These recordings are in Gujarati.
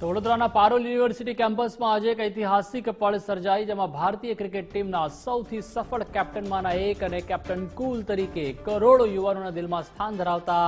તો વડોદરાના પારોલ યુનિવર્સિટી કેમ્પસમાં આજે એક ઐતિહાસિક પળ સર્જાઈ, જેમાં ભારતીય ક્રિકેટ ટીમના સૌથી સફળ કેપ્ટનમાંના એક અને કેપ્ટન કુલ તરીકે કરોડો યુવાનોના દિલમાં સ્થાન ધરાવતા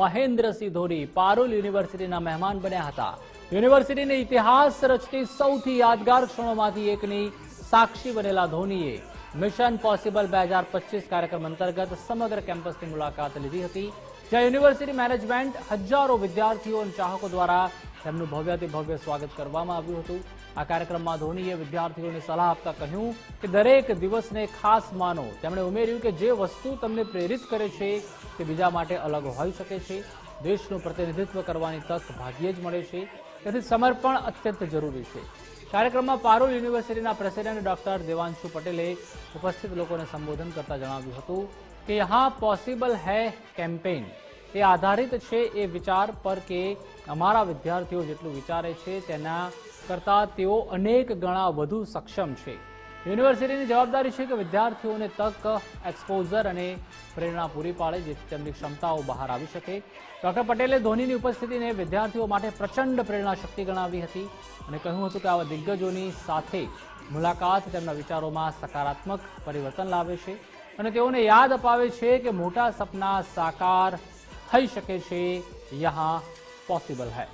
મહેન્દ્રસિંહ ધોની પારોલ યુનિવર્સિટીના મહેમાન બન્યા હતા. યુનિવર્સિટીને ઇતિહાસ રચતી સૌથી યાદગાર ક્ષણોમાંથી એકની સાક્ષી બનેલા ધોનીએ મિશન પોસિબલ 2025 કાર્યક્રમ અંતર્ગત સમગ્ર કેમ્પસની મુલાકાત લીધી હતી, જ્યાં યુનિવર્સિટી મેનેજમેન્ટ, હજારો વિદ્યાર્થીઓ અને ચાહકો દ્વારા તેમનું ભવ્યાતિ ભવ્ય સ્વાગત કરવામાં આવ્યું હતું. આ કાર્યક્રમમાં ધોનીએ વિદ્યાર્થીઓને સલાહ આપતા કહ્યું કે દરેક દિવસને ખાસ માનો. તેમણે ઉમેર્યું કે જે વસ્તુ તમને પ્રેરિત કરે છે તે બીજા માટે અલગ હોઈ શકે છે. દેશનું પ્રતિનિધિત્વ કરવાની તક ભાગ્યે જ મળે છે, તેથી સમર્પણ અત્યંત જરૂરી છે. કાર્યક્રમમાં પારોલ યુનિવર્સિટીના પ્રેસિડેન્ટ ડોક્ટર દેવાંશુ પટેલે ઉપસ્થિત લોકોને સંબોધન કરતા જણાવ્યું હતું કે યહાં પોસિબલ હૈ કેમ્પેઇન એ આધારિત છે એ વિચાર પર કે અમારા વિદ્યાર્થીઓ જેટલું વિચારે છે તેના કરતાં તેઓ અનેક ગણા વધુ સક્ષમ છે. યુનિવર્સિટીની જવાબદારી છે કે વિદ્યાર્થીઓને તક, એક્સપોઝર અને પ્રેરણા પૂરી પાડે, જેથી તેમની ક્ષમતાઓ બહાર આવી શકે. ડોક્ટર પટેલે ધોનીની ઉપસ્થિતિને વિદ્યાર્થીઓ માટે પ્રચંડ પ્રેરણા શક્તિ ગણાવી હતી અને કહ્યું હતું કે આવા દિગ્ગજોની સાથે મુલાકાત તેમના વિચારોમાં સકારાત્મક પરિવર્તન લાવે છે અને તેઓને યાદ અપાવે છે કે મોટા સપના સાકાર થઈ શકે છે, યહાં પોસિબલ હૈ.